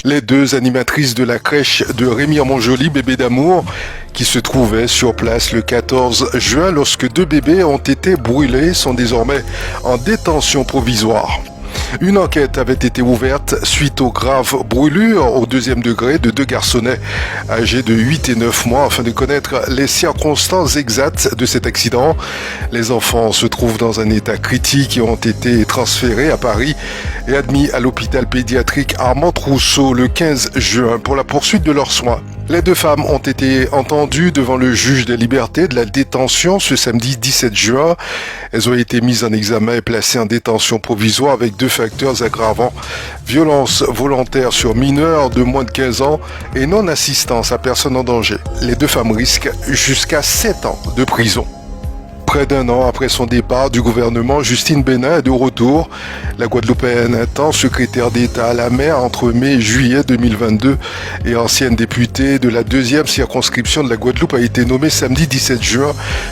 Les deux animatrices de la crèche de Rémy-en-Montjoly, Bébé d'amour, qui se trouvaient sur place le 14 juin lorsque deux bébés ont été brûlés, sont désormais en détention provisoire. Une enquête avait été ouverte suite aux graves brûlures au 2e degré de deux garçonnets âgés de 8 et 9 mois afin de connaître les circonstances exactes de cet accident. Les enfants se trouvent dans un état critique et ont été transférés à Paris et admis à l'hôpital pédiatrique Armand Trousseau le 15 juin pour la poursuite de leurs soins. Les deux femmes ont été entendues devant le juge des libertés de la détention ce samedi 17 juin. Elles ont été mises en examen et placées en détention provisoire avec deux facteurs aggravants: violence volontaire sur mineurs de moins de 15 ans et non-assistance à personne en danger. Les deux femmes risquent jusqu'à 7 ans de prison. Près d'un an après son départ du gouvernement, Justine Benin est de retour. La Guadeloupéenne, un temps secrétaire d'État à la mer entre mai et juillet 2022 et ancienne députée de la 2e circonscription de la Guadeloupe, a été nommée samedi 17 juin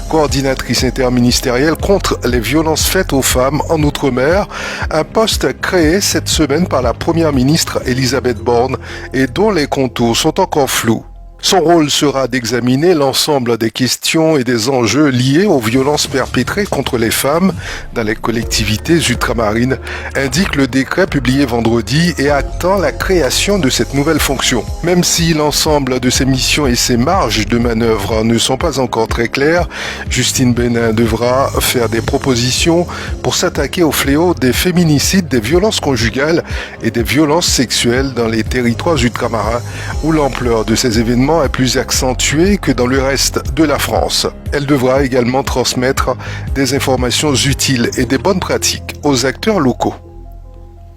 coordinatrice interministérielle contre les violences faites aux femmes en Outre-mer, un poste créé cette semaine par la première ministre Elisabeth Borne et dont les contours sont encore flous. Son rôle sera d'examiner l'ensemble des questions et des enjeux liés aux violences perpétrées contre les femmes dans les collectivités ultramarines, indique le décret publié vendredi et actant la création de cette nouvelle fonction. Même si l'ensemble de ses missions et ses marges de manœuvre ne sont pas encore très claires, Justine Benin devra faire des propositions pour s'attaquer au fléau des féminicides, des violences conjugales et des violences sexuelles dans les territoires ultramarins où l'ampleur de ces événements est plus accentuée que dans le reste de la France. Elle devra également transmettre des informations utiles et des bonnes pratiques aux acteurs locaux.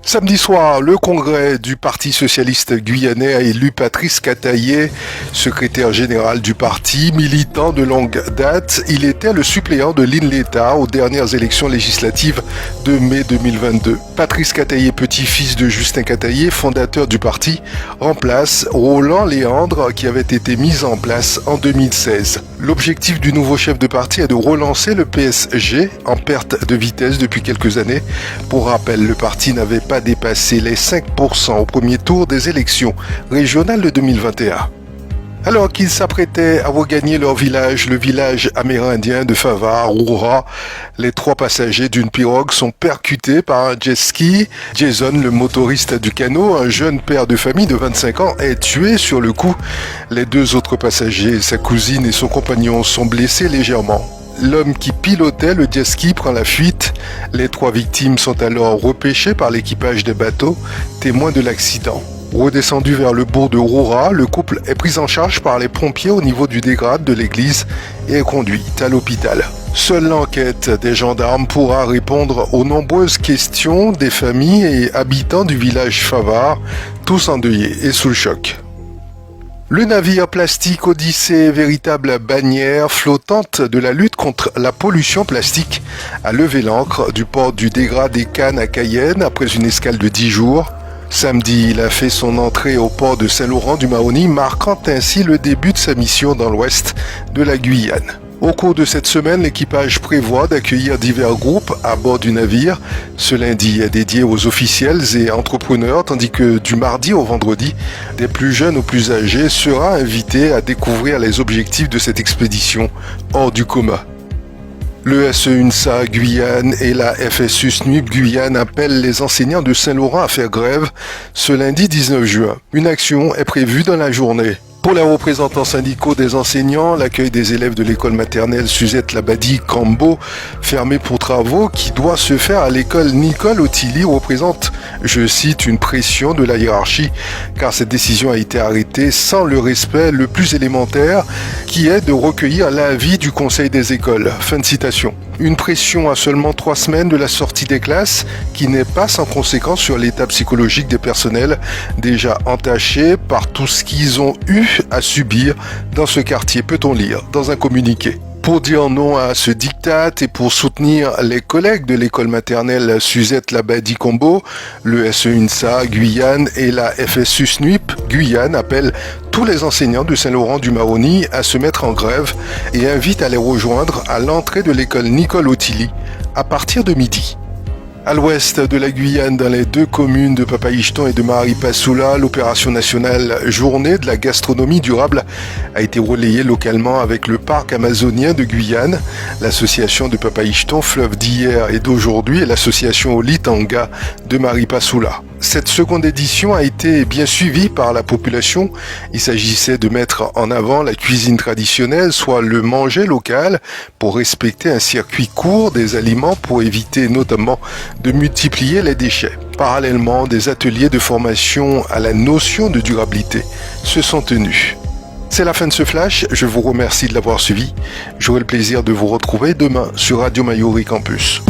Samedi soir, le congrès du Parti socialiste guyanais a élu Patrice Cataillé, secrétaire général du parti, militant de longue date. Il était le suppléant de Lynn Létard aux dernières élections législatives de mai 2022. Patrice Cataillé, petit-fils de Justin Cataillé, fondateur du parti, remplace Roland Léandre qui avait été mis en place en 2016. L'objectif du nouveau chef de parti est de relancer le PSG en perte de vitesse depuis quelques années. Pour rappel, le parti n'avait pas dépassé les 5% au premier tour des élections régionales de 2021. Alors qu'ils s'apprêtaient à regagner leur village, le village amérindien de Favart, Roura, les 3 passagers d'une pirogue sont percutés par un jet ski. Jason, le motoriste du canot, un jeune père de famille de 25 ans, est tué sur le coup. Les 2 autres passagers, sa cousine et son compagnon, sont blessés légèrement. L'homme qui pilotait le jet ski prend la fuite. Les 3 victimes sont alors repêchées par l'équipage des bateaux, témoins de l'accident. Redescendu vers le bourg de Roura, le couple est pris en charge par les pompiers au niveau du dégrade de l'église et est conduit à l'hôpital. Seule l'enquête des gendarmes pourra répondre aux nombreuses questions des familles et habitants du village Favart, tous endeuillés et sous le choc. Le navire plastique Odyssée, véritable bannière flottante de la lutte contre la pollution plastique, a levé l'ancre du port du Dégrade des Cannes à Cayenne après une escale de 10 jours. Samedi, il a fait son entrée au port de Saint-Laurent-du-Maroni, marquant ainsi le début de sa mission dans l'ouest de la Guyane. Au cours de cette semaine, l'équipage prévoit d'accueillir divers groupes à bord du navire. Ce lundi est dédié aux officiels et entrepreneurs, tandis que du mardi au vendredi, des plus jeunes aux plus âgés sera invité à découvrir les objectifs de cette expédition hors du commun. Le SEUNSA Guyane et la FSU SNUIP Guyane appellent les enseignants de Saint-Laurent à faire grève ce lundi 19 juin. Une action est prévue dans la journée. Pour les représentants syndicaux des enseignants, l'accueil des élèves de l'école maternelle Suzette Labadie Cambo, fermée pour travaux, qui doit se faire à l'école Nicole Ottilie, représente, je cite, une pression de la hiérarchie, car cette décision a été arrêtée sans le respect le plus élémentaire, qui est de recueillir l'avis du conseil des écoles. Fin de citation. Une pression à seulement 3 semaines de la sortie des classes, qui n'est pas sans conséquence sur l'état psychologique des personnels, déjà entachés par tout ce qu'ils ont eu à subir dans ce quartier, peut-on lire dans un communiqué. Pour dire non à ce diktat et pour soutenir les collègues de l'école maternelle Suzette Labadie Combo, le SEUNSA Guyane et la FSU SNUIP Guyane appellent tous les enseignants de Saint-Laurent-du-Maroni à se mettre en grève et invitent à les rejoindre à l'entrée de l'école Nicole Ottilie à partir de midi. À l'ouest de la Guyane, dans les deux communes de Papaichton et de Maripasoula, l'opération nationale Journée de la gastronomie durable a été relayée localement avec le parc amazonien de Guyane, l'association de Papaichton, fleuve d'hier et d'aujourd'hui, et l'association Olitanga de Maripasoula. Cette seconde édition a été bien suivie par la population. Il s'agissait de mettre en avant la cuisine traditionnelle, soit le manger local, pour respecter un circuit court des aliments pour éviter notamment de multiplier les déchets. Parallèlement, des ateliers de formation à la notion de durabilité se sont tenus. C'est la fin de ce flash, je vous remercie de l'avoir suivi. J'aurai le plaisir de vous retrouver demain sur Radio Mayuri Campus.